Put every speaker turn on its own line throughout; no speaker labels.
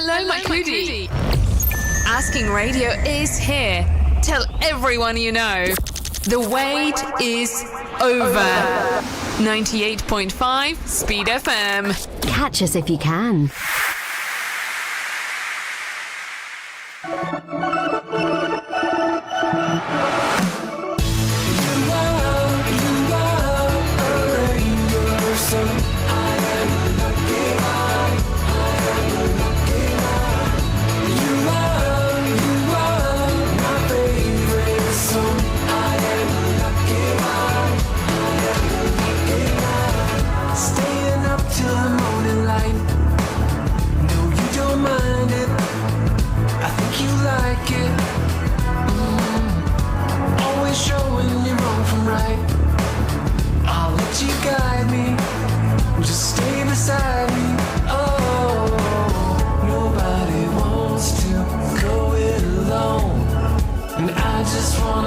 Hello, my Kudi. Asking Radio is here. Tell everyone you know. The wait is over. 98.5 Speed FM.
Catch us if you can.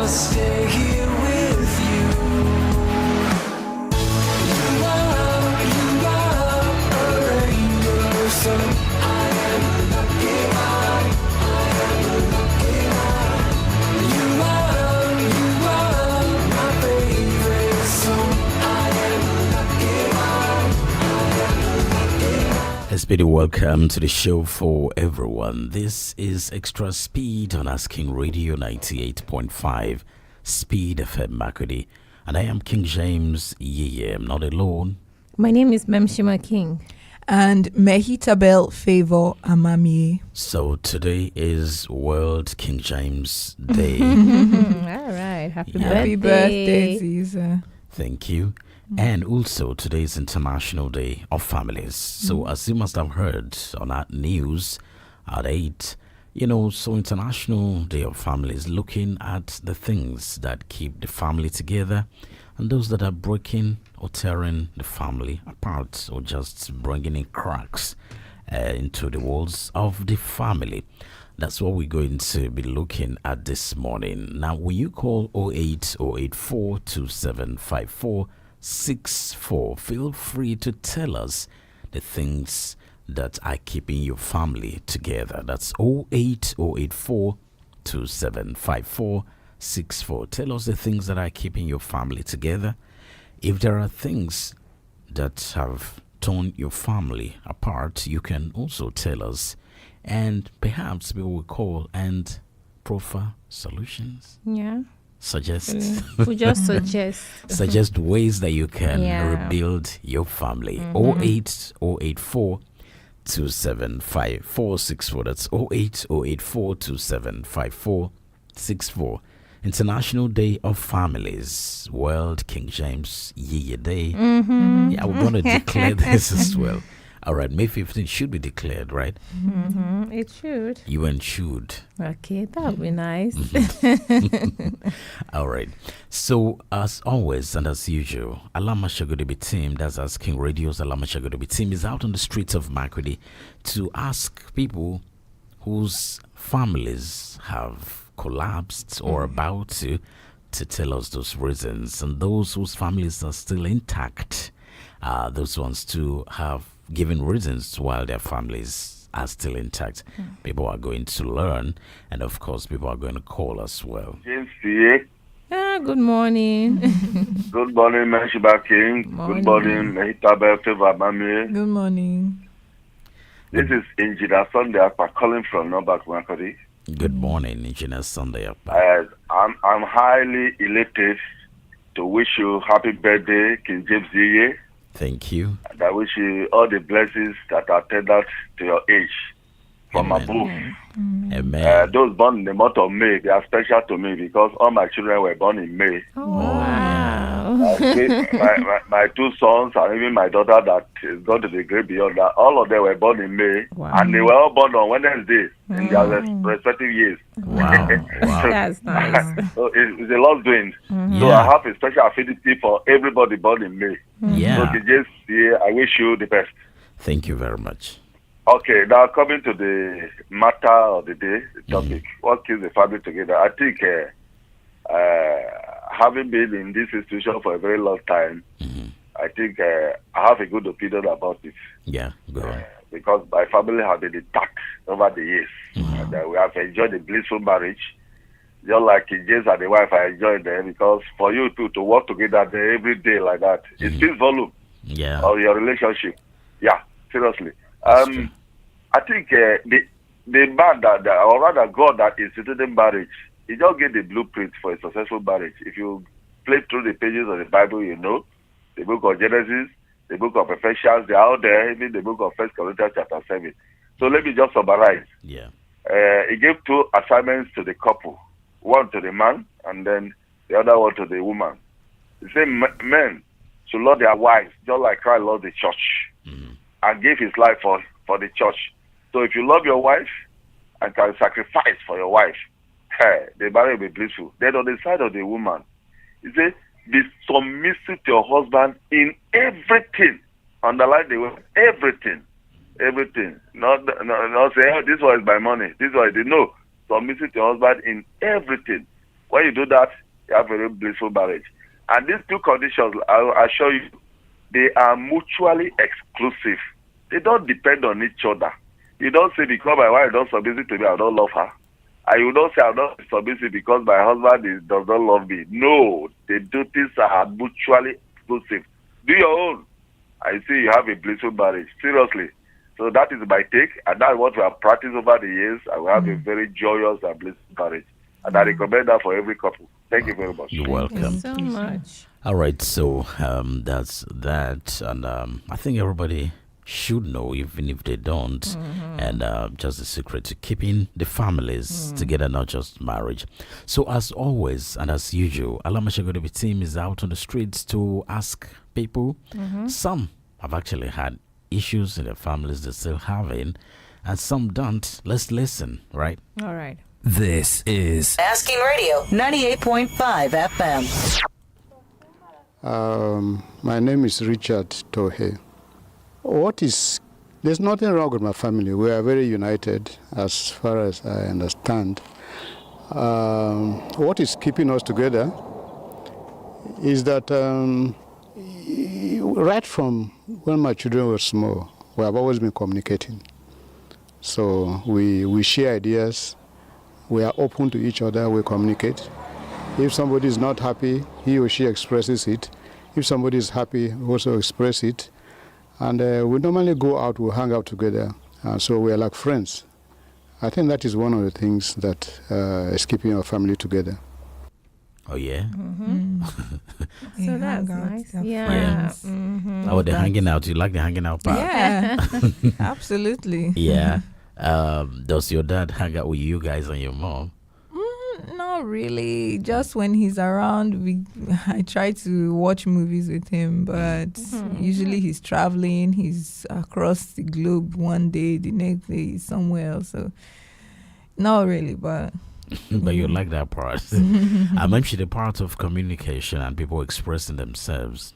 Stay here with you. You are a rainbow, so I am lucky one. You are my favorite, so I am lucky one.
A speedy welcome to the show for everyone. This is Extra Speed on Asking Radio 98.5 Speed FM Makudi, and I am King James YiYE. I'm not alone.
My name is Mmemshima King.
And Mehetabel favor Amamieye.
So today is World King James Day.
All right.
Happy birthday, Caesar.
Thank you. And also today is International Day of Families. So as you must have heard on our news at 8, so International Day of Families, looking at the things that keep the family together and those that are breaking or tearing the family apart or just bringing in cracks into the walls of the family. That's what we're going to be looking at this morning. Now, will you call 08084 2754 64? Feel free to tell us the things that are keeping your family together. That's 08084 2754 64. Tell us the things that are keeping your family together. If there are things that have torn your family apart, you can also tell us, and perhaps we will call and proffer solutions.
Yeah.
We
just
suggest ways that you can rebuild your family. 08084 2754 64. That's 08084 2754 64. International Day of Families, World King James YiYE Day. Yeah, we're going to declare this as well. All right, May 15th should be declared, right?
It should.
UN should.
Okay, that would be nice.
All right. So, as always and as usual, Alama Shagodebi team, that's Asking Radio's Alama Shagodebi team, is out on the streets of Makurdi to ask people whose families have collapsed or about to tell us those reasons, and those whose families are still intact, those ones to have given reasons while their families are still intact. People are going to learn, and of course people are going to call as well.
James YiYE.
Good morning.
Good morning, Mmemshima King. Good morning, Mehetabel favor Amamieye.
Good morning.
This is Engineer Sunday Akpa calling from Nobak Makodi.
Good morning, Engineer Sunday Akpa.
I'm highly elated to wish you happy birthday, King James YiYE.
Thank you.
And I wish you all the blessings that are tendered to your age from above.
Amen.
Those born in the month of May, they are special to me because all my children were born in May.
Oh, wow.
My two sons and even my daughter that is gone to the great beyond that, all of them were born in May.
Wow.
And they were all born on Wednesday in their respective years.
Wow.
That's nice.
So it's a lot doing. So I have a special affinity for everybody born in May.
Yeah.
So just I wish you the best.
Thank you very much.
Okay, now coming to the matter of the day, the topic, what keeps the family together? I think having been in this institution for a very long time, I think I have a good opinion about it.
Yeah, go on.
because my family have been intact over the years. And we have enjoyed a blissful marriage. Just like King James and the wife, I enjoyed them because for you two to work together there every day like that, it speaks volume of your relationship. Yeah, seriously. I think the man or rather God that instituted marriage, he just gave the blueprint for a successful marriage. If you flip through the pages of the Bible, you know, the book of Genesis, the book of Ephesians, they're out there, even the book of 1 Corinthians chapter 7. So let me just summarize.
Yeah.
He gave 2 assignments to the couple. One to the man, and then the other one to the woman. He said men should love their wives just like Christ loved the church and gave his life for the church. So if you love your wife and can sacrifice for your wife, the marriage will be blissful. Then on the side of the woman, he said, be submissive to your husband in everything. Underline the word everything. Everything. Not say, oh, this one is my money. This one is no. Submissive to your husband in everything. When you do that, you have a very blissful marriage. And these 2 conditions, I'll assure you, they are mutually exclusive. They don't depend on each other. You don't say, because my wife is not submissive to me, I don't love her. And you don't say, I'm not submissive because my husband does not love me. No, the duties are mutually exclusive. Do your own. I see you have a blissful marriage. Seriously. So that is my take, and that's what we have practiced over the years, and we have a very joyous and blissful marriage. And I recommend that for every couple. Thank you very much.
You're welcome.
So much.
All right, so that's that, and I think everybody should know, even if they don't, and just the secret to keeping the families together, not just marriage. So as always, and as usual, Alamashagodibi team is out on the streets to ask people. Some have actually had issues in their families they're still having, and some don't. Let's listen, right?
All right.
This is
Asking Radio 98.5 FM.
My name is Richard Tohe. There's nothing wrong with my family. We are very united as far as I understand. What is keeping us together is that right from when my children were small, we have always been communicating. So we share ideas, we are open to each other, we communicate. If somebody is not happy, he or she expresses it. If somebody is happy, we also express it. And we normally go out, we hang out together, so we are like friends. I think that is one of the things that is keeping our family together.
Oh, yeah?
So that's nice.
Yeah.
Oh, they're hanging out. You like the hanging out part?
Yeah, absolutely.
Yeah. Does your dad hang out with you guys and your mom?
Not really. Just when he's around, I try to watch movies with him, but usually he's traveling. He's across the globe one day, the next day he's somewhere else. So not really, but
But you like that part. I mentioned the part of communication and people expressing themselves.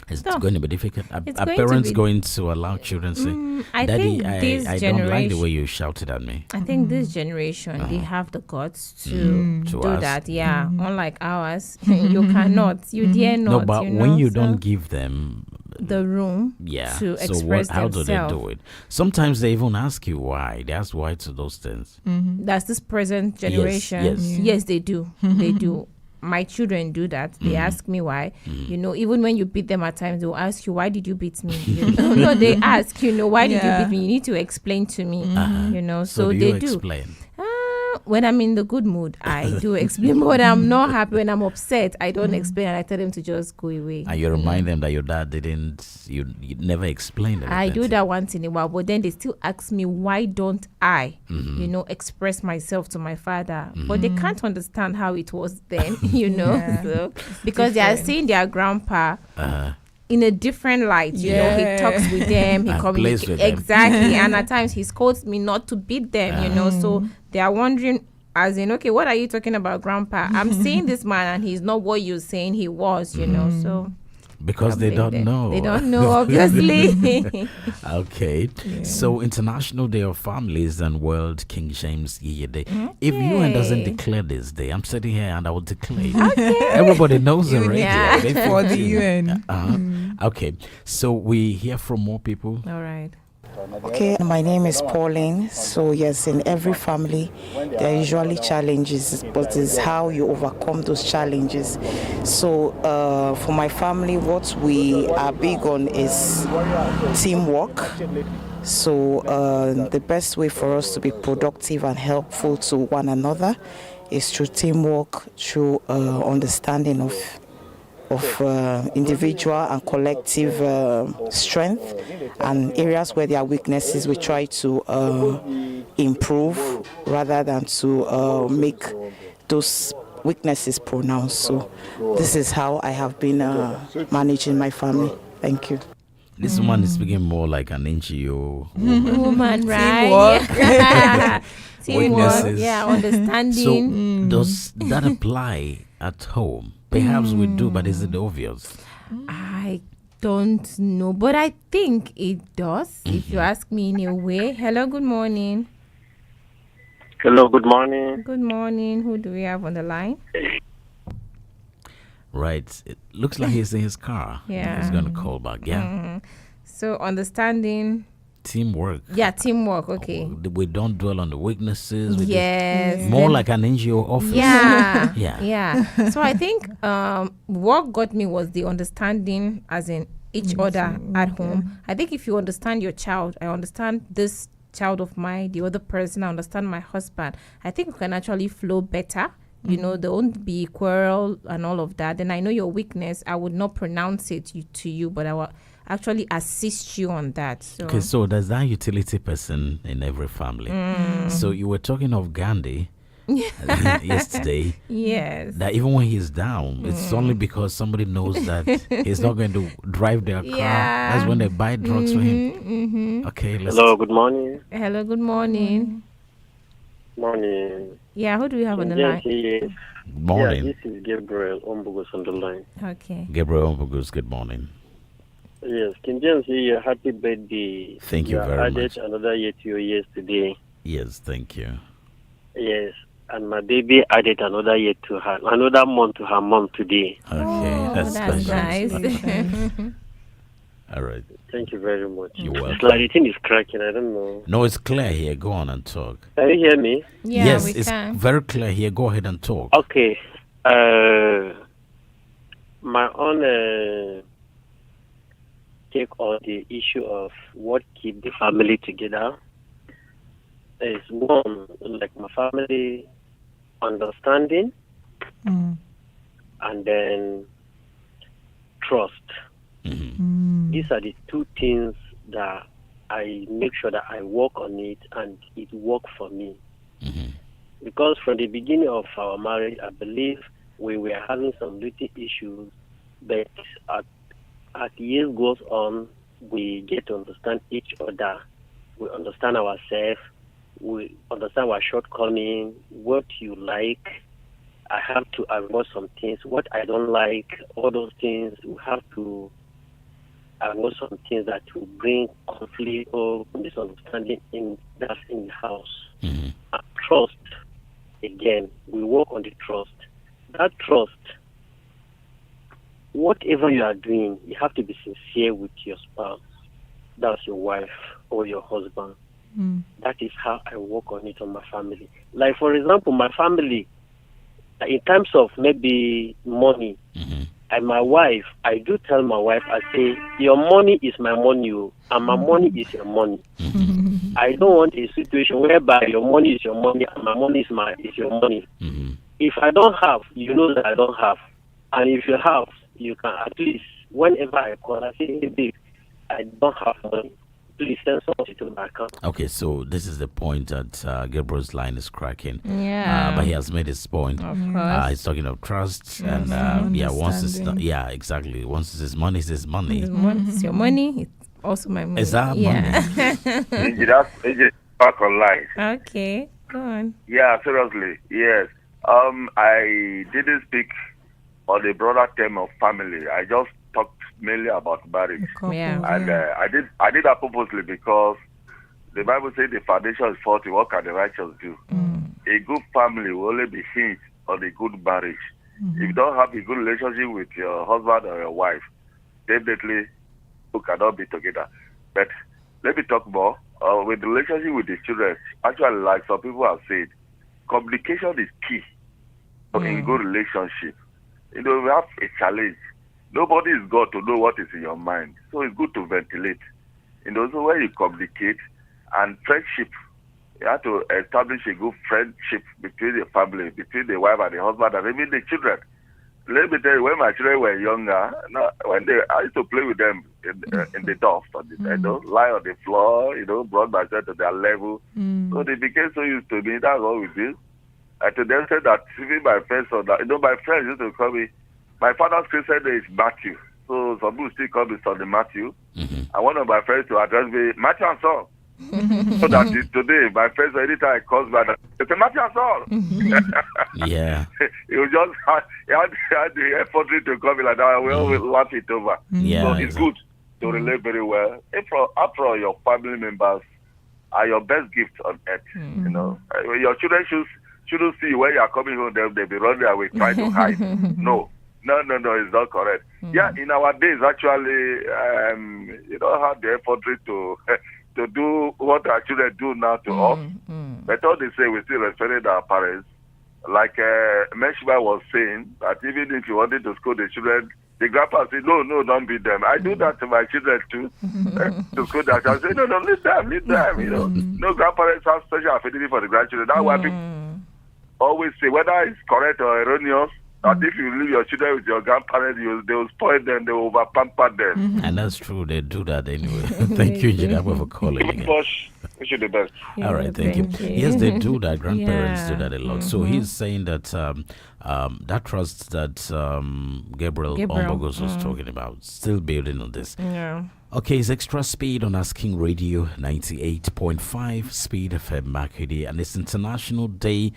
It's going to be difficult. Are parents going to allow children to say,
I
Daddy,
think this
I
generation,
don't like the way you shouted at me?
I think this generation, they have the guts to do
ask.
that. Yeah. Unlike ours, you cannot. You dare not.
No, but
you know?
when you
So
don't give them
the room to express
how do they
themselves.
do it? Sometimes they even ask you why. They ask why to those things.
That's this present generation.
yes.
Yes, they do. They do. My children do that. They ask me why. You know, even when you beat them at times, they'll ask you, why did you beat me? You know? No, they ask, why did you beat me? You need to explain to me. You know, so
do
they
you
do.
explain?
When I'm in the good mood, I do explain. But when I'm not happy, when I'm upset, I don't explain. And I tell them to just go away.
And you remind them that your dad you never explained anything.
I do that once in a while, but then they still ask me, why don't I, express myself to my father? But they can't understand how it was then, so, because they are seeing their grandpa in a different light. You know, he talks with them, he
And plays with
communicates.
them.
Exactly. And at times he scolds me not to beat them, so they are wondering, as in, okay, what are you talking about, grandpa? I'm seeing this man and he's not what you're saying he was, so.
Because they don't know.
They don't know, obviously.
Okay. So International Day of Families and World King James YiYE Day. If UN doesn't declare this day, I'm sitting here and I will declare it. Everybody knows already.
Yeah.
for the UN.
Okay. So we hear from more people.
All right.
Okay, my name is Pauline. So yes, in every family, there are usually challenges, but it's how you overcome those challenges. So for my family, what we are big on is teamwork. So the best way for us to be productive and helpful to one another is through teamwork, through understanding of individual and collective strength, and areas where there are weaknesses we try to improve rather than to make those weaknesses pronounced. So this is how I have been managing my family. Thank you.
This one is speaking more like an NGO
Woman, right? Teamwork,
Weaknesses.
yeah, understanding.
So does that apply at home? Perhaps we do, but is it obvious?
I don't know, but I think it does. If you ask me in a way. Hello, good morning.
Hello, good morning.
Good morning. Who do we have on the line?
Right. It looks like he's in his car.
Yeah.
He's going to call back. Yeah.
So understanding.
Teamwork.
Yeah, teamwork. Okay.
We don't dwell on the weaknesses. We
Yes.
just, more like an NGO office.
Yeah.
Yeah.
Yeah. So I think what got me was the understanding, as in each other at home. I think if you understand your child, I understand this child of mine, the other person, I understand my husband, I think we can actually flow better. You know, there won't be quarrel and all of that. Then I know your weakness. I would not pronounce it to you, but I will actually assist you on that. So.
Okay, so there's that utility person in every family. So you were talking of Gandhi yesterday.
Yes.
That even when he's down, it's only because somebody knows that he's not going to drive their car.
Yeah.
That's when they buy drugs for him. Okay, let's.
Hello, good morning.
Hello, good morning.
Morning.
Yeah, who do we have on the
Yes,
line?
yes.
Morning.
Yeah, this is Gabriel Ombugos on the line.
Okay.
Gabriel Ombugos, good morning.
Yes, King James YiYE, happy birthday.
Thank you
have
very
added
much.
another year to your years today.
Yes, thank you.
Yes, and my baby added another year to her, another month to her mom today.
Okay, that's
That's nice.
All right.
Thank you very much.
You're welcome.
It's like the thing is cracking, I don't know.
No, it's clear here. Go on and talk.
Can you hear me?
Yeah,
yes,
we
it's
can.
very clear here. Go ahead and talk.
Okay. My own take on the issue of what keep the family together is one, like my family understanding, and then trust. These are the two things that I make sure that I work on it and it work for me. Because from the beginning of our marriage, I believe we were having some little issues, but as years goes on, we get to understand each other. We understand ourselves. We understand our shortcomings, what you like. I have to avoid some things. What I don't like, all those things, we have to avoid some things that will bring conflict or misunderstanding in the house. Trust, again, we work on the trust. That trust, whatever you are doing, you have to be sincere with your spouse. That's your wife or your husband. That is how I work on it on my family. Like, for example, my family, in terms of maybe money, and my wife, I do tell my wife, I say, your money is my money, and my money is your money. I don't want a situation whereby your money is your money and my money is your money. If I don't have, you know that I don't have. And if you have, you can at least, whenever I call, I say, hey, babe, I don't have money. Please send something to my account.
Okay, so this is the point that Gabriel's line is cracking.
Yeah.
But he has made his point.
Of course.
He's talking of trust, and once it's exactly. Once it's his money, it's his money.
It's your money. It's also my money.
Is that
Indeed, that's back online.
Okay, go on.
Yeah, seriously, yes. I didn't speak on the broader term of family. I just talked mainly about marriage.
Yeah.
And I did that purposely because the Bible says the foundation is faulty. What can the righteous do? A good family will only be hinged on a good marriage. If you don't have a good relationship with your husband or your wife, definitely you cannot be together. But let me talk more. With the relationship with the children, actually, like some people have said, communication is key in good relationship. We have a challenge. Nobody is God to know what is in your mind. So it's good to ventilate. So when you communicate and friendship, you have to establish a good friendship between the family, between the wife and the husband, and even the children. Let me tell you, when my children were younger, I used to play with them in the dust, lie on the floor, brought myself to their level. So they became so used to me. That's all we did. And to them said that even my friends, my friends used to call me, my father's Christian name is Matthew. So some people still call me Sonny Matthew. And one of my friends to address me, Matthew and Son. So that today, my friends, anytime I call back, it's a Matthew and Son.
Yeah.
He was just had the effort to call me like that. We always laugh it over.
Yeah,
so it's good to relate very well. After all, your family members are your best gift on earth. Your children shouldn't see when you are coming home, they'll be running away trying to hide. No, it's not correct. Yeah, in our days, actually, have the effort to do what our children do now to us. But all they say, we still respect our parents. Like Mmemshima was saying, that even if you wanted to scold the children, the grandpa said, no, don't beat them. I do that to my children too. To scold their child, I say, no, leave them. No grandparents have special affinity for the grandchildren. That's why people always say, whether it's correct or erroneous, that if you leave your children with your grandparents, they will spoil them, they will over-pamper them.
And that's true, they do that anyway. Thank you, Jidabwe, for calling again.
Wish you the best.
All right, thank you. Yes, they do that. Grandparents do that a lot. So he's saying that that trust that Gabriel Ombogos was talking about, still building on this.
Yeah.
Okay, it's extra speed on Asking Radio 98.5 Speed FM Makudi, and it's International Day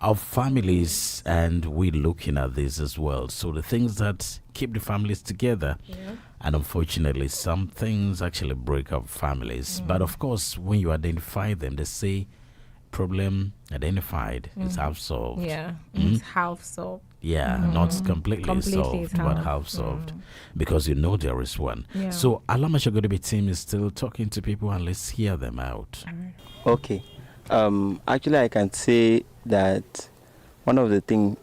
of Families, and we're looking at this as well. So the things that keep the families together, and unfortunately some things actually break up families. But of course, when you identify them, they say problem identified is half solved.
Yeah, it's half solved.
Yeah, not completely solved, but half solved, because you know there is one.
Yeah.
So Alamashagodebi team is still talking to people, and let's hear them out.
Okay. Actually, I can say that one of the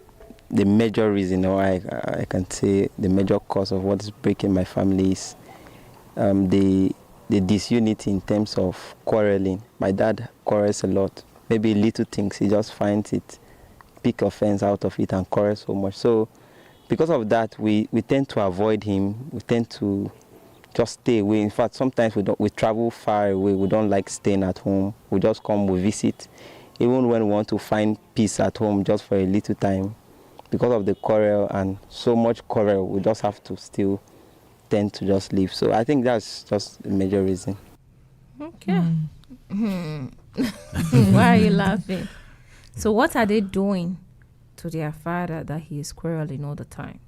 major reason, or I can say the major cause of what is breaking my family is the disunity in terms of quarreling. My dad quarrels a lot. Maybe little things, he just finds it, pick offense out of it and quarrels so much. So because of that, we tend to avoid him. We tend to just stay away. In fact, sometimes we travel far away. We don't like staying at home. We just come, we visit. Even when we want to find peace at home just for a little time, because of the quarrel and so much quarrel, we just have to still tend to just leave. So I think that's just a major reason.
Okay. Why are you laughing? So what are they doing to their father that he is quarreling all the time?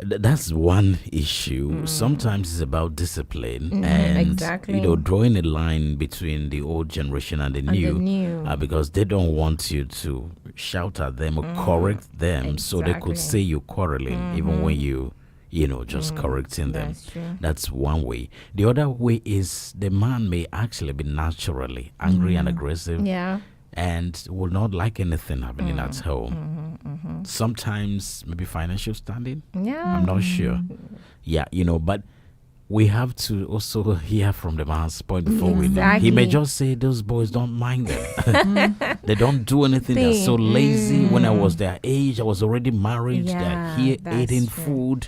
That's one issue. Sometimes it's about discipline and
exactly.
Drawing a line between the old generation and the new. Because they don't want you to shout at them or correct them, so they could say you're quarreling even when you just correcting them.
That's true.
That's one way. The other way is the man may actually be naturally angry and aggressive.
Yeah.
And will not like anything happening at home. Sometimes maybe financial standing.
Yeah.
I'm not sure. Yeah, but we have to also hear from the man's point before we know. He may just say those boys don't mind them. They don't do anything. They're so lazy. When I was their age, I was already married. They're here eating food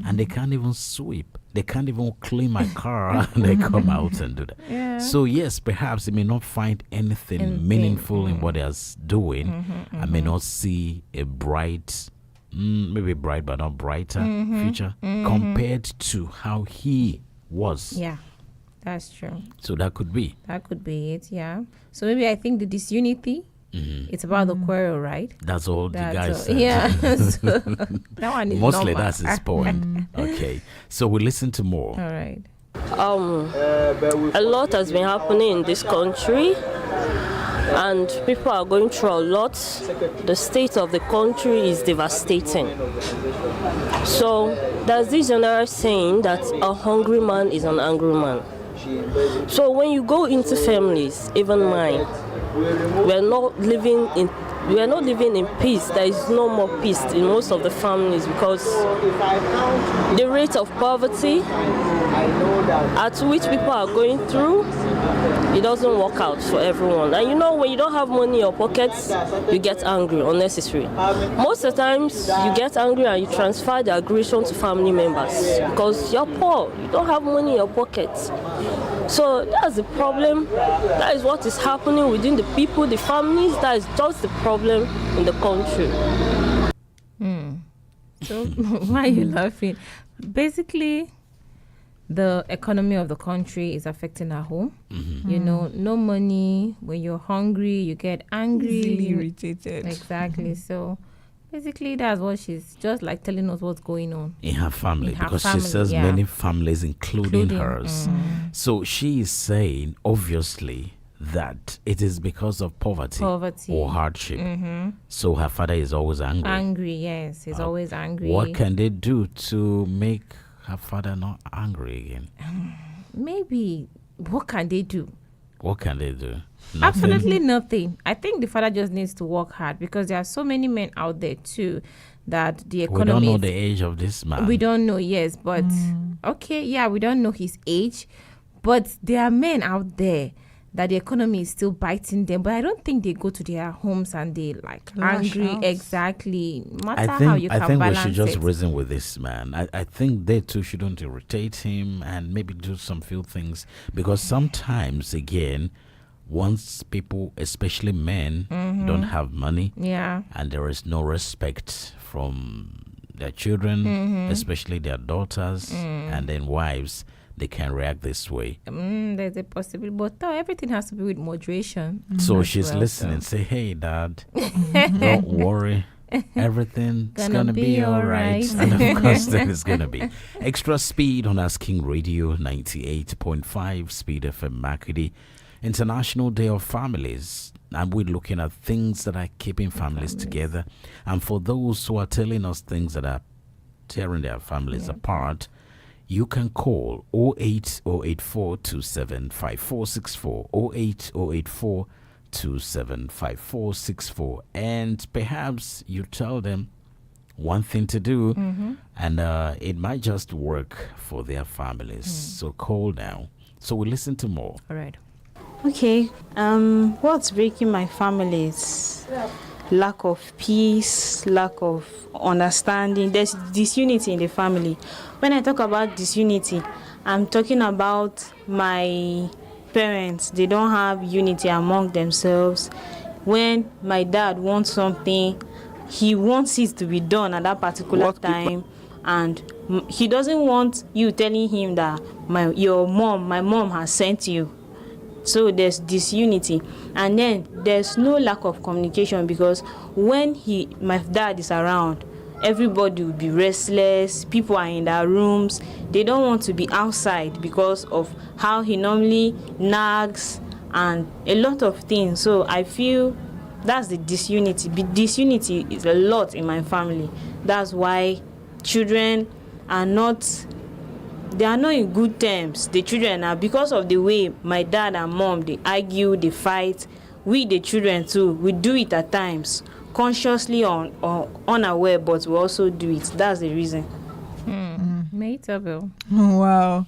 and they can't even sweep. They can't even clean my car and they come out and do that.
Yeah.
So yes, perhaps they may not find anything meaningful in what they're doing. I may not see a bright, maybe bright but not brighter future compared to how he was.
Yeah, that's true.
So that could be.
That could be it, yeah. So maybe I think the disunity, it's about the quarrel, right?
That's all the guy said.
Yeah. So that one is
mostly
normal.
That's his point. Okay. So we listen to more.
All right.
A lot has been happening in this country, and people are going through a lot. The state of the country is devastating. So there's this general saying that a hungry man is an angry man. So when you go into families, even mine, we're not living in peace. There is no more peace in most of the families because the rate of poverty at which people are going through, it doesn't work out for everyone. And you know, when you don't have money in your pockets, you get angry unnecessary. Most of the times you get angry and you transfer the aggression to family members because you're poor, you don't have money in your pockets. So that's the problem. That is what is happening within the people, the families. That is just the problem in the country.
So why are you laughing? Basically, the economy of the country is affecting our home. You know, no money. When you're hungry, you get angry.
Easily irritated.
Exactly. So basically, that's what she's just like telling us what's going on
in her family,
In her
because
family,
she says
yeah.
many families, including hers. So she is saying, obviously, that it is because of poverty or hardship. So her father is always angry.
Angry, yes. He's always angry.
What can they do to make her father not angry again?
Maybe, what can they do?
What can they do? Nothing?
Absolutely nothing. I think the father just needs to work hard because there are so many men out there too that the economy.
We don't know the age of this man.
We don't know, yes, but okay, yeah, we don't know his age, but there are men out there that the economy is still biting them, but I don't think they go to their homes and they like
Lash
angry.
out.
Exactly. Matter how you can
I think we
balance
should just
it.
reason with this man. I think they too shouldn't irritate him and maybe do some few things, because sometimes again, once people, especially men, don't have money,
Yeah.
and there is no respect from their children, especially their daughters and then wives, they can react this way.
There's a possibility, but everything has to be with moderation.
So
as
she's
well,
listening.
so.
Say, hey, Dad, don't worry. Everything's gonna be all right. And of course, then it's gonna be. Extra speed on Asking Radio 98.5 Speed FM Makudi. International Day of Families. And we're looking at things that are keeping families together. And for those who are telling us things that are tearing their families apart, you can call 08084 275464, 08084 275464, and perhaps you tell them one thing to do, and it might just work for their families. So call now. So we listen to more.
All right.
Okay, what's breaking my family is lack of peace, lack of understanding. There's disunity in the family. When I talk about disunity, I'm talking about my parents. They don't have unity among themselves. When my dad wants something, he wants it to be done at that particular time, and he doesn't want you telling him that my mom has sent you. So there's disunity, and then there's no lack of communication, because when my dad is around, everybody will be restless. People are in their rooms. They don't want to be outside because of how he normally nags and a lot of things. So I feel that's the disunity. Disunity is a lot in my family. That's why children are not. They are not in good terms. The children are, because of the way my dad and mom, they argue, they fight. We, the children too, we do it at times, consciously or unaware, but we also do it. That's the reason.
Mehetabel.
Wow.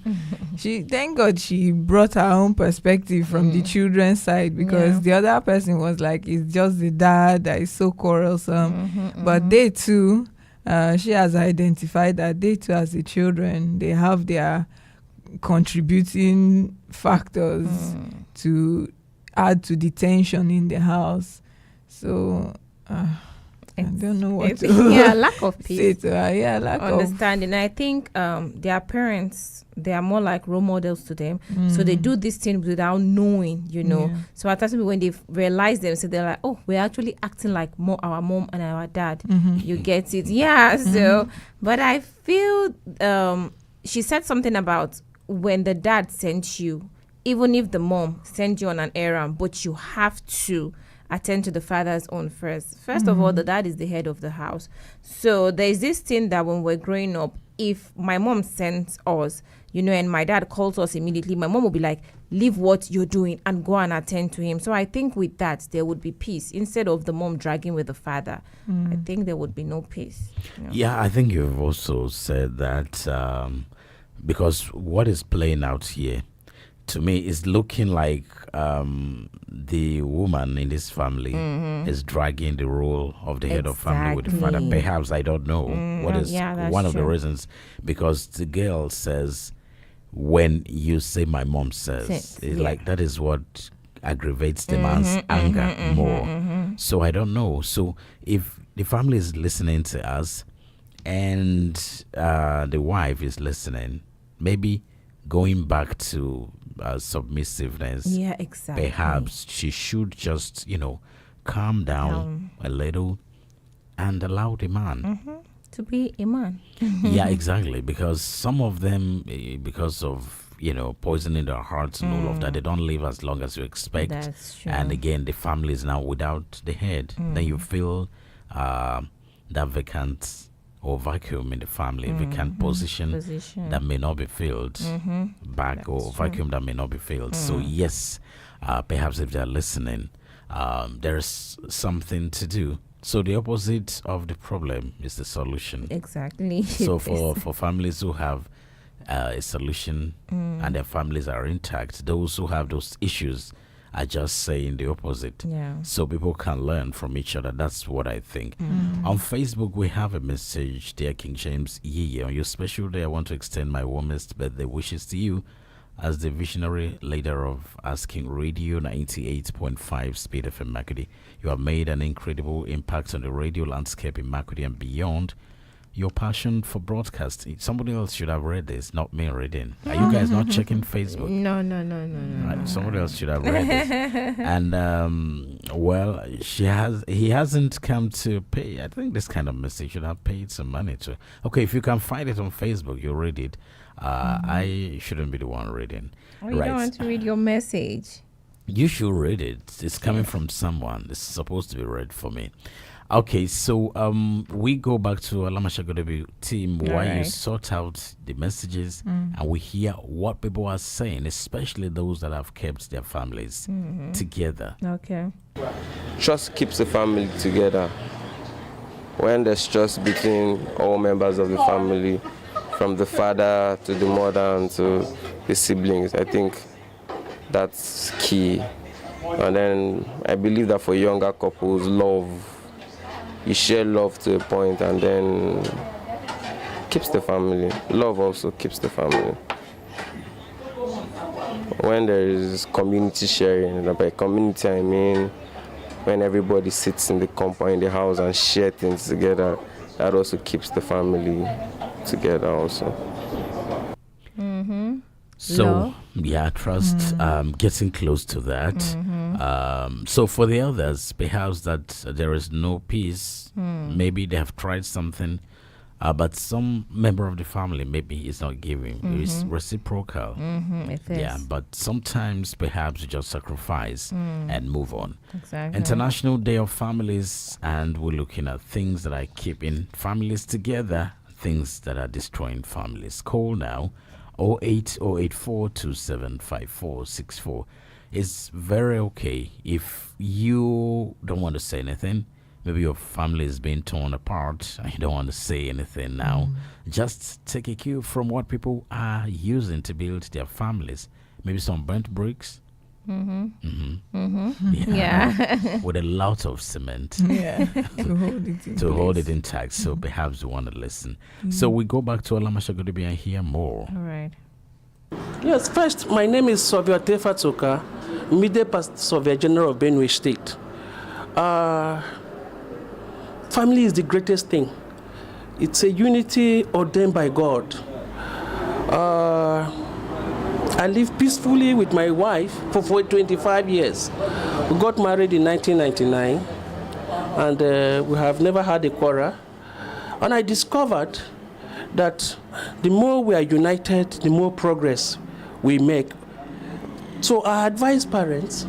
Thank God she brought her own perspective from the children's side, because the other person was like, it's just the dad that is so quarrelsome. But they too, she has identified that they too, as the children, they have their contributing factors to add to the tension in the house. So I don't know what to
lack of peace.
say to her. Yeah, lack
understanding. I think their parents, they are more like role models to them. So they do these things without knowing, you know.
Yeah.
So at times when they realize them, so they're like, oh, we're actually acting like our mom and our dad. You get it? Yeah. So, but I feel she said something about when the dad sent you, even if the mom sent you on an errand, but you have to attend to the father's own first. First of all, the dad is the head of the house. So there's this thing that when we're growing up, if my mom sends us, and my dad calls us immediately, my mom will be like, leave what you're doing and go and attend to him. So I think with that, there would be peace instead of the mom dragging with the father. I think there would be no peace.
Yeah, I think you've also said that because what is playing out here, to me, is looking like the woman in this family is dragging the role of the head of family with the father. Perhaps, I don't know what is one of the reasons, because the girl says, when you say my mom says, it's like that is what aggravates the man's anger more. So I don't know. So if the family is listening to us and the wife is listening, maybe going back to submissiveness, perhaps she should just, calm down a little and allow the man
to be a man.
Yeah, exactly. Because some of them, because of poisoning their hearts and all of that, they don't live as long as you expect.
That's true.
And again, the family is now without the head. Then you feel that vacant or vacuum in the family, vacant position that may not be filled back, that's or vacuum that may not be filled. So yes, perhaps if they're listening, there's something to do. So the opposite of the problem is the solution.
Exactly.
So for families who have a solution and their families are intact, those who have those issues are just saying the opposite. So people can learn from each other. That's what I think. On Facebook, we have a message. Dear King James YiYE, on your special day, I want to extend my warmest birthday wishes to you as the visionary leader of Asking Radio 98.5 Speed FM Makurdi. You have made an incredible impact on the radio landscape in Makurdi and beyond. Your passion for broadcasting. Somebody else should have read this, not me reading. Are you guys not checking Facebook?
No.
Right, somebody else should have read this. And well, he hasn't come to pay. I think this kind of message should have paid some money to. Okay, if you can find it on Facebook, you'll read it. I shouldn't be the one reading.
Oh, you don't want to read your message?
You should read it. It's coming from someone. It's supposed to be read for me. Okay, so we go back to Alamashagodebi team while you sort out the messages and we hear what people are saying, especially those that have kept their families together.
Okay.
Trust keeps the family together. When there's trust between all members of the family, from the father to the mother and to the siblings, I think that's key. And then I believe that for younger couples, you share love to a point and then keeps the family. Love also keeps the family. When there is community sharing, and by community I mean when everybody sits in the compound, in the house and share things together, that also keeps the family together also.
So yeah, trust, getting close to that. So for the others, perhaps that there is no peace, maybe they have tried something, but some member of the family maybe is not giving. It's reciprocal.
It is.
Yeah, but sometimes perhaps you just sacrifice and move on.
Exactly.
International Day of Families, and we're looking at things that are keeping families together, things that are destroying families. Call now 08084275464. It's very okay if you don't want to say anything. Maybe your family is being torn apart and you don't want to say anything now. Just take a cue from what people are using to build their families. Maybe some burnt bricks.
Yeah.
With a lot of cement.
To hold it
intact. So perhaps you want to listen. So we go back to Alamashagodebi and hear more.
All right.
Yes, first, my name is Sovia Tefatoka, Media Past Surveyor General of Benue State. Family is the greatest thing. It's a unity ordained by God. I live peacefully with my wife for 25 years. We got married in 1999, and we have never had a quarrel. And I discovered that the more we are united, the more progress we make. So I advise parents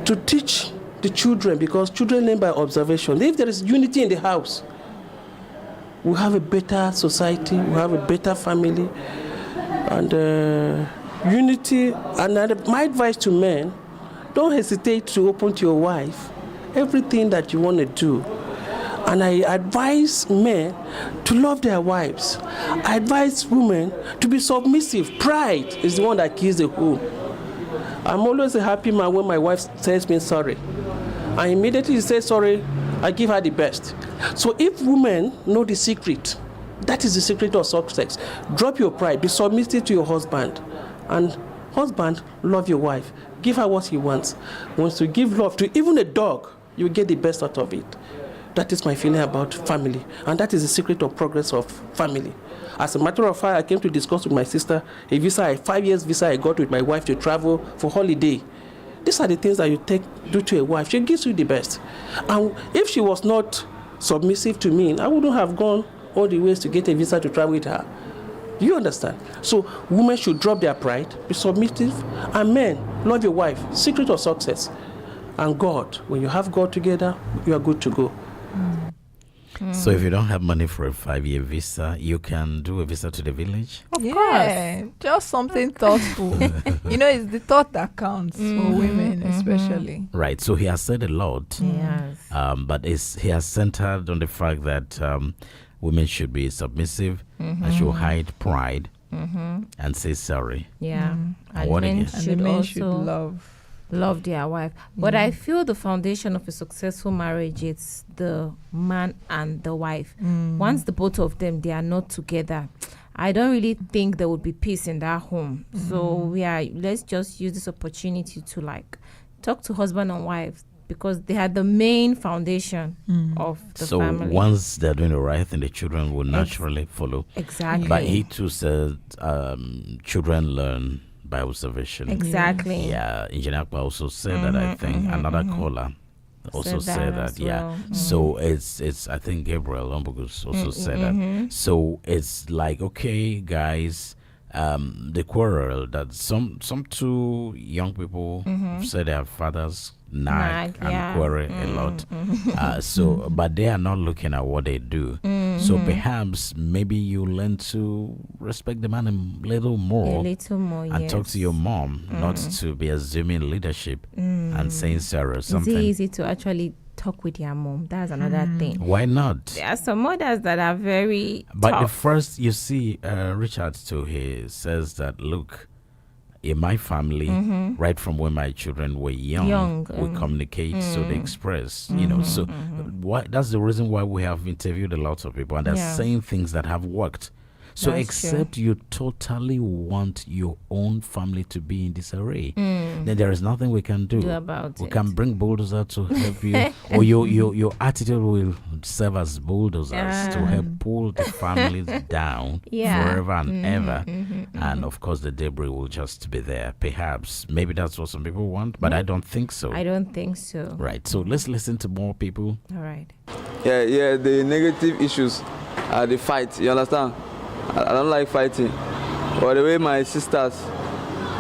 to teach the children, because children learn by observation. If there is unity in the house, we have a better society, we have a better family, and unity. And my advice to men, don't hesitate to open to your wife everything that you want to do. And I advise men to love their wives. I advise women to be submissive. Pride is the one that kills the home. I'm always a happy man when my wife says me sorry. I immediately say sorry, I give her the best. So if women know the secret, that is the secret of success. Drop your pride, be submissive to your husband. And husband, love your wife. Give her what she wants. Wants to give love to even a dog, you get the best out of it. That is my feeling about family. And that is the secret of progress of family. As a matter of fact, I came to discuss with my sister a 5 years visa I got with my wife to travel for holiday. These are the things that you do to a wife. She gives you the best. And if she was not submissive to me, I wouldn't have gone all the ways to get a visa to travel with her. Do you understand? So women should drop their pride, be submissive, and men, love your wife. Secret of success. And God, when you have God together, you are good to go.
So if you don't have money for a 5-year visa, you can do a visa to the village?
Of course. Just something thoughtful. It's the thought that counts for women especially.
Right. So he has said a lot.
Yes.
But he has centered on the fact that women should be submissive and should hide pride and say sorry.
Yeah.
And what
men
again?
should
men
also
should
love their wife. But I feel the foundation of a successful marriage is the man and the wife. Once the both of them, they are not together, I don't really think there would be peace in that home. So let's just use this opportunity to talk to husband and wife, because they are the main foundation of the family.
So once they're doing the right thing, the children will naturally follow.
Exactly.
But he too said children learn by observation.
Exactly.
Yeah, Engineer Akpa also said that, I think. Another caller also said that. Yeah.
Well.
So it's I think Gabriel Ombogus also said that. So it's like, okay, guys, the quarrel that some two young people said their fathers nag and quarrel a lot. But they are not looking at what they do. So perhaps maybe you learn to respect the man a little more and talk to your mom, not to be assuming leadership and saying sorry or something.
Is it easy to actually talk with your mom? That's another thing.
Why not?
There are some mothers that are very
But
tough.
the first, you see, Richard too, he says that, look, in my family, right from when my children were young, we communicate, so they express, so that's the reason why we have interviewed a lot of people, and they're saying things that have worked. So
That's
except
true.
you totally want your own family to be in disarray, then there is nothing we can do
about
we
it.
can bring bulldozer to help you, or your attitude will serve as bulldozers to help pull the families down forever and ever. And of course the debris will just be there. Perhaps maybe that's what some people want, but I don't think so.
I don't think so.
Right, so let's listen to more people.
All right.
Yeah, the negative issues are the fight, you understand? I don't like fighting. But the way my sisters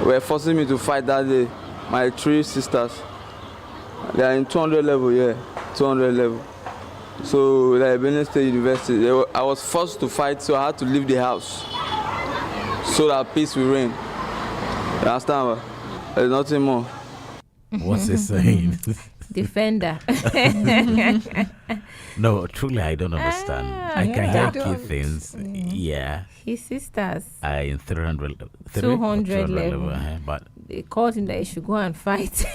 were forcing me to fight that day, my 3 sisters, they are in 200 level, 200 level. So, like Benin State University, I was forced to fight, so I had to leave the house so that peace will reign. You understand? There's nothing more.
What's he saying?
Defender.
No, truly, I don't understand. I can hear key things. Yeah.
His sisters.
In 200
level.
But
they called him that he should go and fight.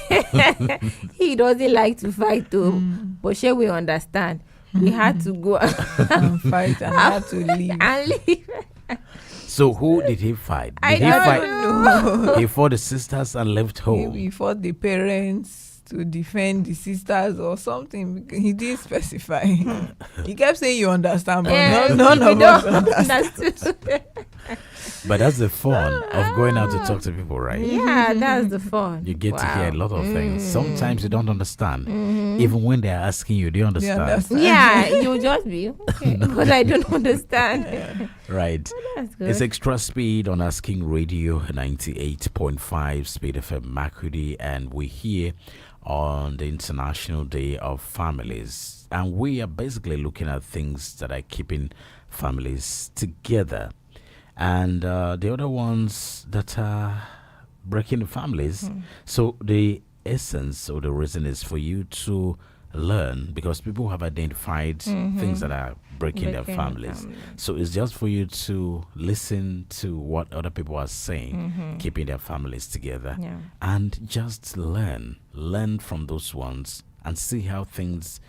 He doesn't like to fight though. But shall we understand? We had to go
and fight and had to leave.
And leave.
so who did he fight? Did
I
he
don't
fight?
know.
He fought the sisters and left home.
He fought the parents to defend the sisters or something. He didn't specify. He kept saying you understand, but none of us understood.
But that's the fun of going out to talk to people, right?
Yeah, that's the fun.
You get to hear a lot of things. Sometimes you don't understand. Even when they're asking you, do you understand?
Yeah, you'll just be, okay, but I don't understand.
Right.
That's good.
It's extra speed on Asking Radio 98.5 Speed FM Makurdi, and we're here on the International Day of Families. And we are basically looking at things that are keeping families together. And the other ones that are breaking the families. So the essence or the reason is for you to learn, because people have identified things that are breaking their families. So it's just for you to listen to what other people are saying, keeping their families together, and just learn from those ones and see how things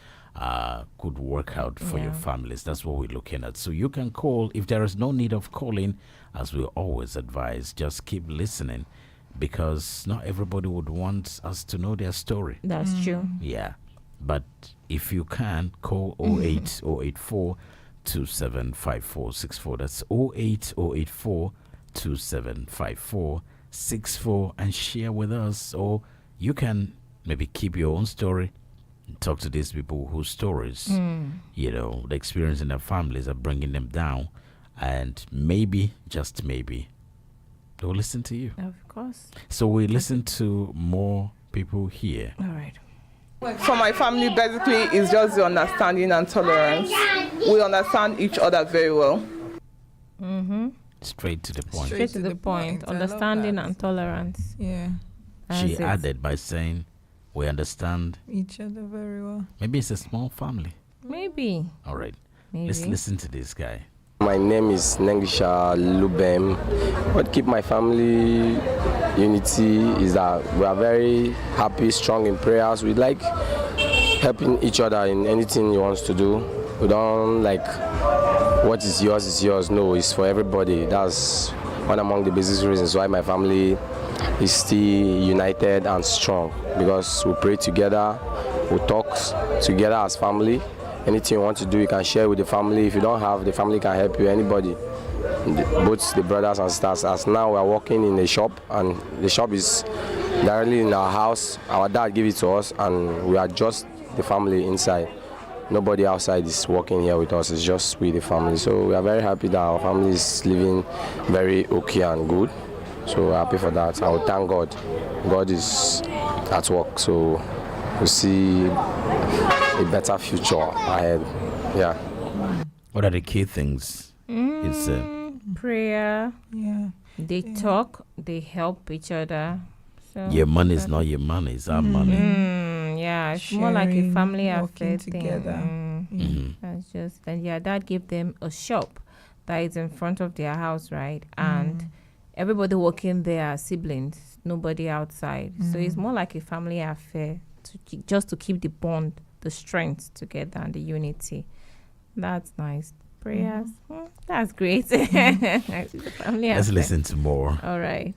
could work out for your families. That's what we're looking at. So you can call. If there is no need of calling, as we always advise, just keep listening, because not everybody would want us to know their story.
That's true.
Yeah. But if you can, call 08084 275464. That's 08084 275464, and share with us. Or you can maybe keep your own story and talk to these people whose stories, the experience in their families are bringing them down. And maybe, just maybe, they'll listen to you.
Of course.
So we listen to more people here.
All right.
For my family, basically, it's just the understanding and tolerance. We understand each other very well.
Straight to the point.
Straight to the point. Understanding and tolerance.
Yeah.
She added by saying, we understand
each other very well.
Maybe it's a small family.
Maybe.
All right.
Maybe.
Let's listen to this guy.
My name is Nengisha Lubem. What keep my family unity is that we are very happy, strong in prayers. We like helping each other in anything he wants to do. We don't like what is yours is yours. No, it's for everybody. That's one among the basic reasons why my family is still united and strong, because we pray together, we talk together as family. Anything you want to do, you can share with the family. If you don't have, the family can help you, anybody. Both the brothers and sisters. As now we are working in a shop, and the shop is directly in our house. Our dad gave it to us, and we are just the family inside. Nobody outside is working here with us. It's just we, the family. So we are very happy that our family is living very okay and good. So we're happy for that. I will thank God. God is at work, so we see a better future ahead. Yeah.
What are the key things? It's
prayer.
Yeah.
They talk. They help each other. So
your money is not your money. It's our money.
Yeah, it's more like a family affair
together.
That's just, and dad gave them a shop that is in front of their house, right? And everybody working there are siblings, nobody outside. So it's more like a family affair, just to keep the bond, the strength together, and the unity. That's nice. Prayers. That's great. Family
Let's
affair.
listen to more.
All right.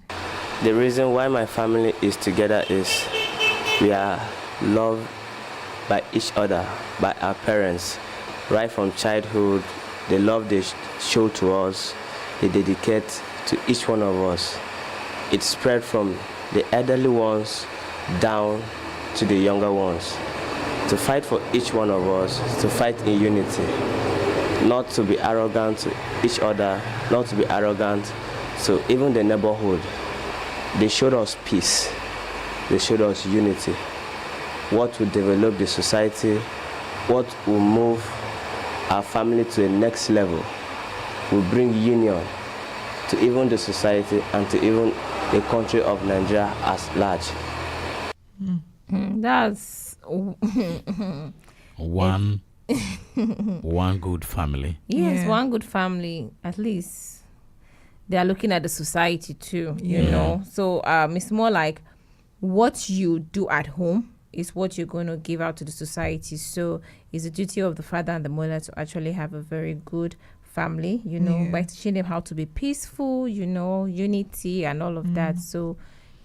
The reason why my family is together is we are loved by each other, by our parents. Right from childhood, the love they show to us, they dedicate to each one of us. It spread from the elderly ones down to the younger ones. To fight for each one of us, to fight in unity. Not to be arrogant to each other, not to be arrogant to even the neighborhood. They showed us peace. They showed us unity. What will develop the society, what will move our family to the next level, will bring union to even the society and to even the country of Nigeria as large.
That's
one good family.
Yes, one good family, at least. They are looking at the society too, you know. So it's more like what you do at home is what you're going to give out to the society. So it's the duty of the father and the mother to actually have a very good family, you know, by teaching them how to be peaceful, you know, unity and all of that. So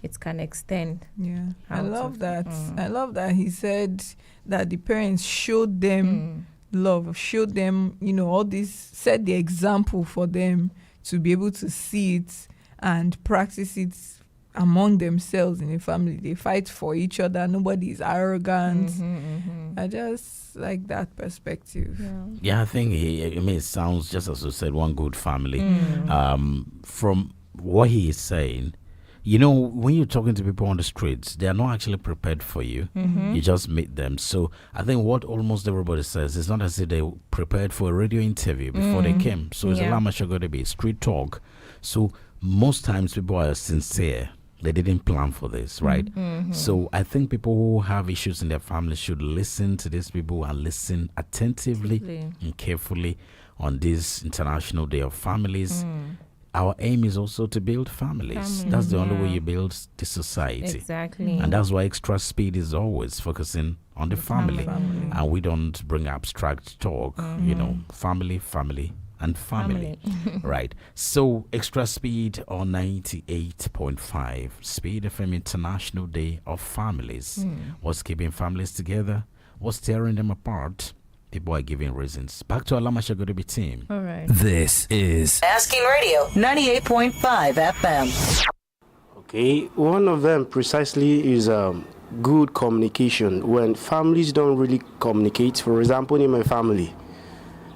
it can extend.
Yeah, I love that. I love that he said that the parents showed them love, showed them, you know, all this, set the example for them to be able to see it and practice it among themselves in a family. They fight for each other. Nobody is arrogant. I just like that perspective.
Yeah, I think it sounds just as you said, one good family. From what he is saying, you know, when you're talking to people on the streets, they are not actually prepared for you.
Mhm.
You just meet them. So I think what almost everybody says is not as if they prepared for a radio interview before they came. So it's a
Yeah.
lot much going to be street talk. So most times people are sincere. They didn't plan for this, right?
Mhm.
So I think people who have issues in their family should listen to these people and listen attentively and carefully on this International Day of Families. Our aim is also to build families. That's the only way you build the society.
Exactly.
And that's why Extra Speed is always focusing on the family. And we don't bring abstract talk, you know, family, and family. Right. So Extra Speed on 98.5, Speed FM International Day of Families. What's keeping families together? What's tearing them apart? People are giving reasons. Back to Alama Shagodibi team.
All right.
This is Asking Radio 98.5 FM.
Okay, one of them precisely is good communication. When families don't really communicate, for example, in my family,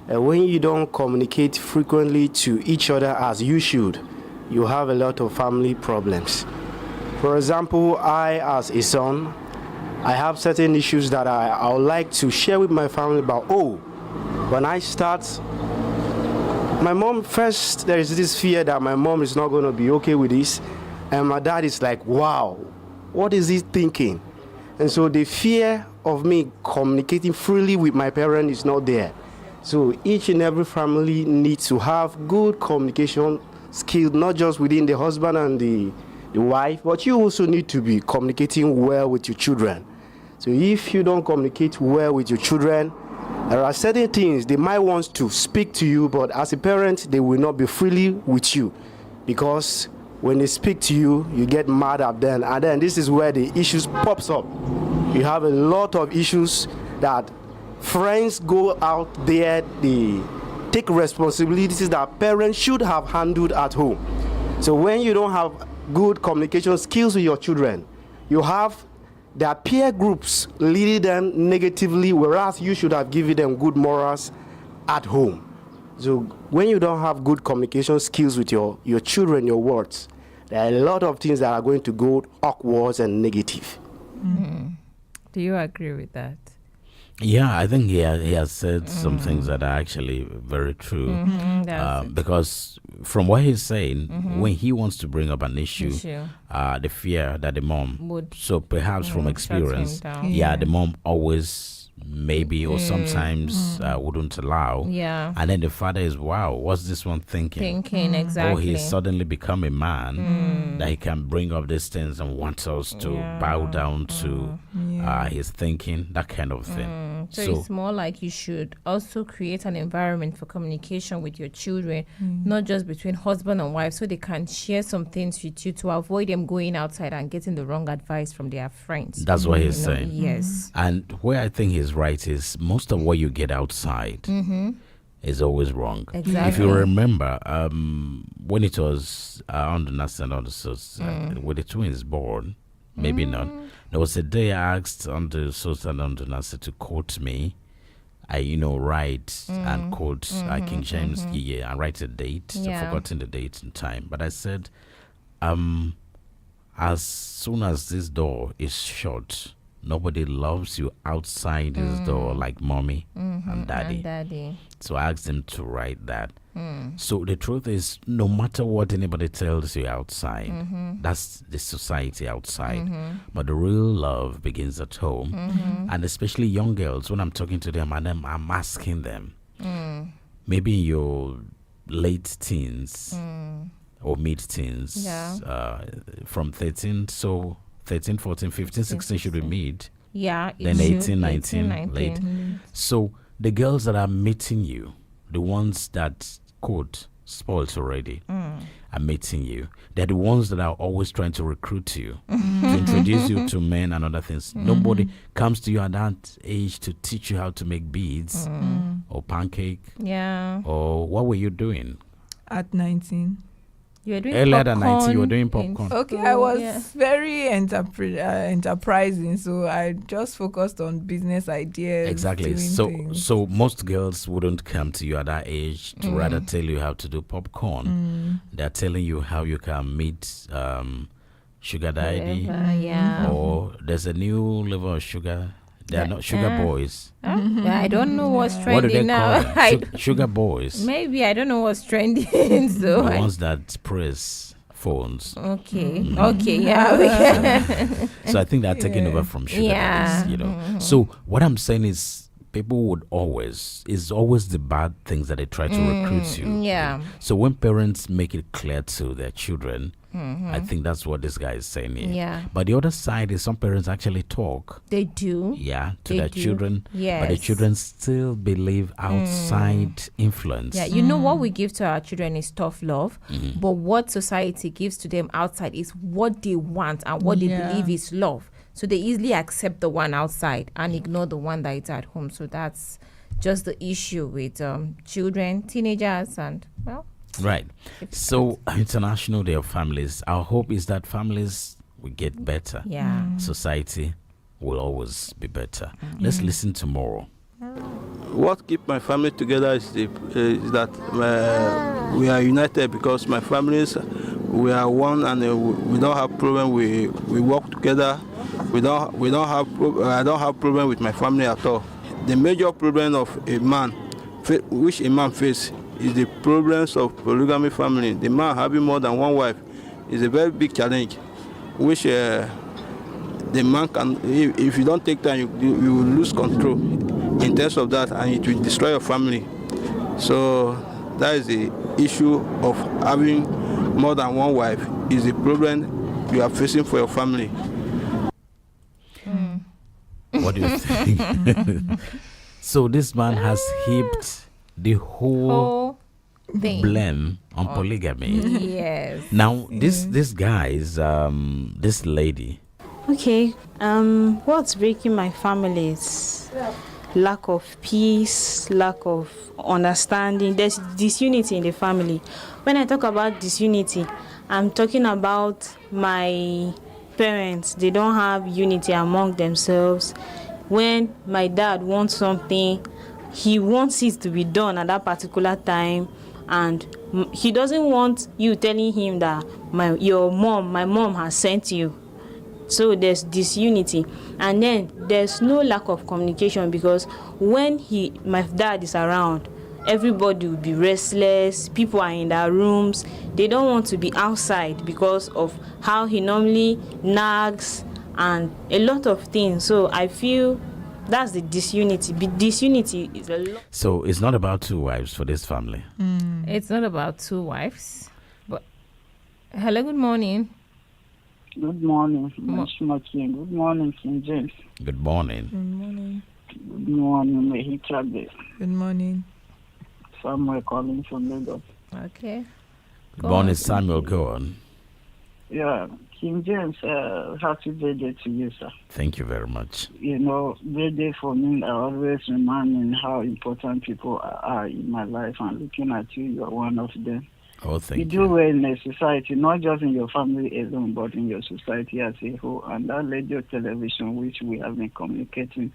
when you don't communicate frequently to each other as you should, you have a lot of family problems. For example, I, as a son, I have certain issues that I would like to share with my family about. When I start, my mom first, there is this fear that my mom is not going to be okay with this. And my dad is like, wow, what is he thinking? And so the fear of me communicating freely with my parent is not there. So each and every family needs to have good communication skills, not just within the husband and the wife, but you also need to be communicating well with your children. So if you don't communicate well with your children, there are certain things they might want to speak to you, but as a parent, they will not be freely with you, because when they speak to you, you get mad at them, and then this is where the issues pops up. You have a lot of issues that friends go out there, they take responsibilities that parents should have handled at home. So when you don't have good communication skills with your children, you have their peer groups leading them negatively, whereas you should have given them good morals at home. So when you don't have good communication skills with your children, your words, there are a lot of things that are going to go awkward and negative.
Do you agree with that?
Yeah, I think he has said some things that are actually very true. Because from what he's saying, when he wants to bring up an issue, the fear that the mom
would,
so perhaps from experience,
shut him
the
down.
mom always maybe or sometimes wouldn't allow.
Yeah.
And then the father is, wow, what's this one thinking?
Exactly.
Or he's suddenly become a man that he can bring up these things and wants us to bow down to his thinking, that kind of thing.
So it's more like you should also create an environment for communication with your children, not just between husband and wife, so they can share some things with you to avoid them going outside and getting the wrong advice from their friends.
That's what he's saying.
Yes.
And where I think he's right is most of what you get outside is always wrong.
Exactly.
If you remember, when it was on the Nasa and on the Sos, with the twins born, maybe not, there was a day I asked on the Sos and on the Nasa to quote me. I, write and quote KiNG JAMES YiYE and write a date. I've forgotten the date and time. But I said, as soon as this door is shut, nobody loves you outside this door like mommy and daddy. So I asked him to write that. So the truth is, no matter what anybody tells you outside, that's the society outside. But the real love begins at home. And especially young girls, when I'm talking to them and I'm asking them, maybe in your late teens or mid-teens, from 13, 14, 15, 16 should be mid.
Yeah.
Then 18, 19, late. So the girls that are meeting you, the ones that, quote, spoiled already, are meeting you. They're the ones that are always trying to recruit you, to introduce you to men and other things. Nobody comes to you at that age to teach you how to make beads or pancake.
Yeah.
Or what were you doing?
At 19.
You were doing
earlier
popcorn
than 90, you were doing popcorn.
Okay, I was very enterprising, so I just focused on business ideas.
Exactly. So most girls wouldn't come to you at that age to rather tell you how to do popcorn. They're telling you how you can meet sugar daddy,
yeah.
or there's a new level of sugar. They are not sugar boys.
I don't know what's
What do they
trending now.
call them? Sugar boys.
Maybe I don't know what's trending.
The ones that press phones.
Okay. Okay. Yeah.
So I think they're taking over from sugar daddies, you know. So what I'm saying is, people would always, it's always the bad things that they try to recruit you.
Yeah.
So when parents make it clear to their children,
Mhm.
I think that's what this guy is saying here.
Yeah.
But the other side is some parents actually talk.
They do.
Yeah, to
They
their
do.
children.
Yes.
But the children still believe outside influence.
Yeah, you know what we give to our children is tough love,
Mhm.
but what society gives to them outside is what they want and what they
Yeah.
believe is love. So they easily accept the one outside and ignore the one that is at home. So that's just the issue with children, teenagers, and well.
Right. So, International Day of Families. Our hope is that families will get better.
Yeah.
Society will always be better. Let's listen to more.
What keeps my family together is that we are united because my families, we are one, and we don't have problem. We work together. I don't have problem with my family at all. The major problem of a man, which a man faces, is the problems of polygamy family. The man having more than one wife is a very big challenge, which the man can, if you don't take time, you will lose control in terms of that, and it will destroy your family. So that is the issue of having more than one wife, is the problem you are facing for your family.
What do you think? So this man has heaped the whole
thing.
blame on polygamy.
Yes.
Now this guy is this lady.
Okay, what's breaking my family is lack of peace, lack of understanding. There's disunity in the family. When I talk about disunity, I'm talking about my parents. They don't have unity among themselves. When my dad wants something, he wants it to be done at that particular time, and he doesn't want you telling him that my mom has sent you. So there's disunity, and then there's no lack of communication, because when my dad is around, everybody will be restless. People are in their rooms. They don't want to be outside because of how he normally nags and a lot of things. So I feel that's the disunity. Disunity is a lot.
So it's not about two wives for this family.
It's not about two wives. But hello, good morning.
Good morning, Mmemshima King. Good morning, King James.
Good morning.
Good morning.
Good morning, Mehetabel.
Good morning.
Samuel calling from Lagos.
Okay.
Good morning, Samuel. Go on.
Yeah, King James, happy birthday to you, sir.
Thank you very much.
You know, birthday for me, I always remind me how important people are in my life, and looking at you, you are one of them.
Oh, thank you.
You do well in a society, not just in your family alone, but in your society as a whole. And that radio television, which we have been communicating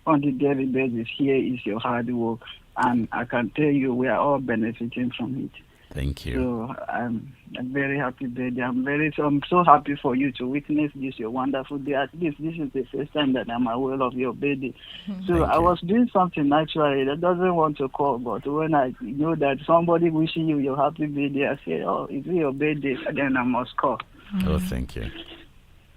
on the daily basis, here is your hard work. And I can tell you, we are all benefiting from it.
Thank you.
So I'm very happy birthday. I'm so happy for you to witness this, your wonderful day. At least this is the first time that I'm aware of your birthday. So I was doing something naturally that doesn't want to call, but when I know that somebody wishing you your happy birthday, I say, oh, is it your birthday? Then I must call.
Oh, thank you.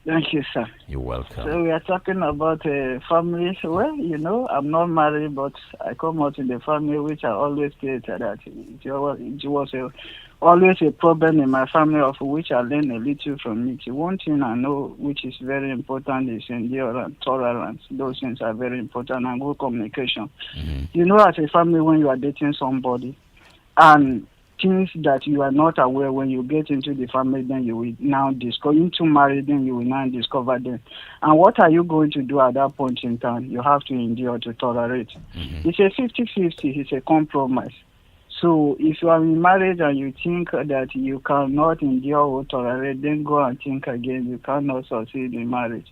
Thank you, sir.
You're welcome.
So we are talking about families. Well, you know, I'm not married, but I come out in the family, which I always stated that it was always a problem in my family, of which I learned a little from it. One thing I know, which is very important, is endurance, tolerance. Those things are very important, and good communication. You know, as a family, when you are dating somebody, and things that you are not aware, when you get into the family, then you will now discover. Into marriage, then you will now discover them. And what are you going to do at that point in time? You have to endure, to tolerate. It's a 50-50. It's a compromise. So if you are in marriage and you think that you cannot endure or tolerate, then go and think again. You cannot succeed in marriage.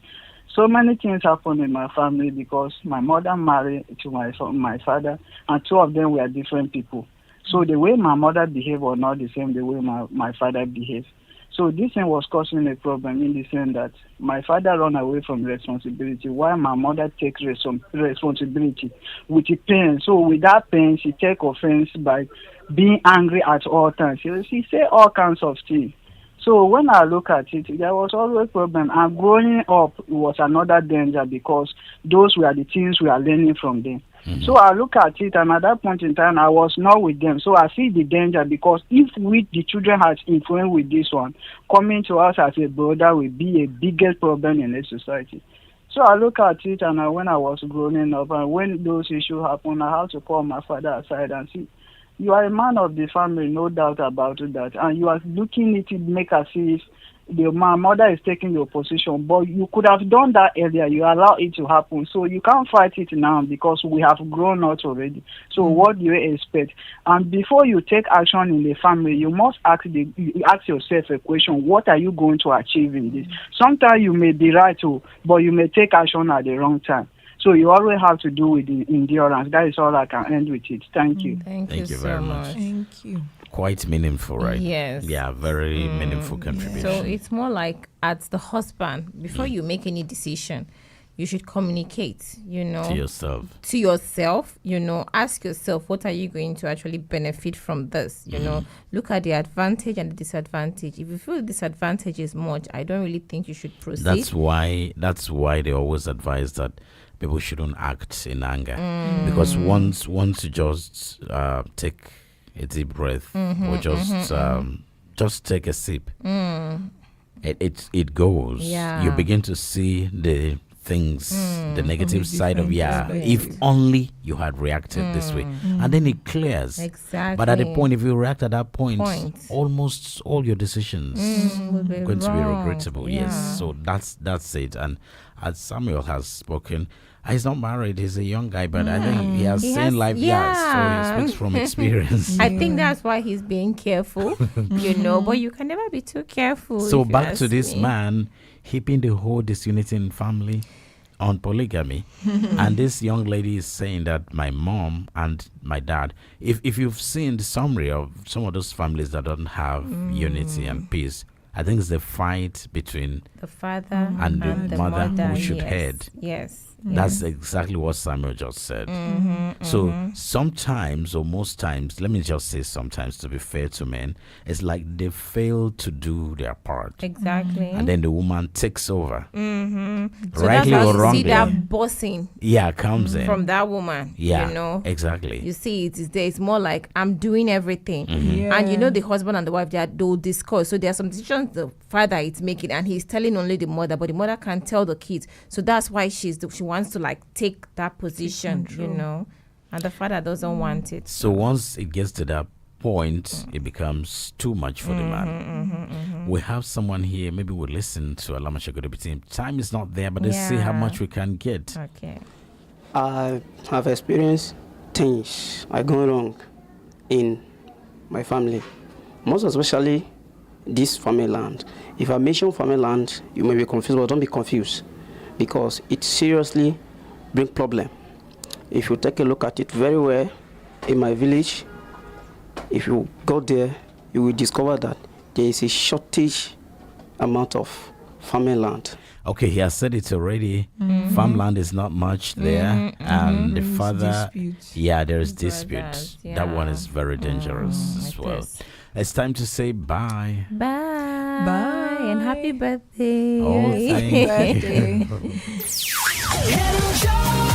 So many things happened in my family because my mother married to my father, and two of them were different people. So the way my mother behaved was not the same the way my father behaved. So this thing was causing a problem in the sense that my father run away from responsibility while my mother takes responsibility with the pain. So with that pain, she take offense by being angry at all times. She say all kinds of things. So when I look at it, there was always problem. And growing up was another danger because those were the things we are learning from them. So I look at it, and at that point in time, I was not with them. So I see the danger because if we, the children, had influence with this one, coming to us as a brother will be a biggest problem in the society. So I look at it, and when I was growing up, and when those issues happen, I have to call my father aside and see, you are a man of the family, no doubt about that, and you are looking at it, make as if my mother is taking your position, but you could have done that earlier. You allow it to happen, so you can't fight it now because we have grown up already. So what do you expect? And before you take action in the family, you must ask yourself a question: what are you going to achieve in this? Sometimes you may be right, but you may take action at the wrong time. So you always have to do with the endurance. That is all I can end with it. Thank you.
Thank you
very
so
much.
Thank you.
Quite meaningful, right?
Yes.
Yeah, very meaningful contribution.
So it's more like as the husband, before you make any decision, you should communicate,
to yourself.
To yourself, ask yourself, what are you going to actually benefit from this? Look at the advantage and the disadvantage. If you feel the disadvantage is much, I don't really think you should proceed.
That's why they always advise that people shouldn't act in anger. Because once you just take a deep breath or just take a sip, it goes.
Yeah.
You begin to see the things, the negative side of if only you had reacted this way, and then it clears.
Exactly.
But at the point, if you react at that point, almost all your decisions
will be
going to be
wrong.
regrettable.
Yeah.
Yes, so that's it. And as Samuel has spoken, he's not married, he's a young guy, but I think he has seen life. So he speaks from experience.
I think that's why he's being careful, but you can never be too careful.
So
if you
back to
ask
this
me.
man heaping the whole disunity in family on polygamy. And this young lady is saying that my mom and my dad, if you've seen the summary of some of those families that don't have unity and peace, I think it's the fight between
the father
and the mother who should
yes.
head.
Yes.
That's exactly what Samuel just said. So sometimes, or most times, let me just say sometimes to be fair to men, it's like they fail to do their part.
Exactly.
And then the woman takes over.
So
Rightly
that's how
or
you
wrongly.
see that bossing
Comes in.
from that woman.
Yeah, exactly.
You see, it's more like I'm doing everything.
Yeah.
And the husband and the wife, they'll discuss. So there are some decisions the father is making and he's telling only the mother, but the mother can't tell the kids. So that's why she wants to take that position, and the father doesn't want it.
So once it gets to that point, it becomes too much for the man. We have someone here, maybe we'll listen to Alama Shagodobi team. Time is not there, but let's see how much we can get.
Okay.
I have experienced things I gone wrong in my family, most especially this family land. If I mention family land, you may be confused, but don't be confused because it seriously brings problem. If you take a look at it very well, in my village, if you go there, you will discover that there is a shortage amount of family land.
Okay, he has said it already. Farmland is not much there, and the father, there is dispute. That one is very dangerous as well. It's time to say bye.
Bye, and happy birthday.
Oh, thank you.
KiNG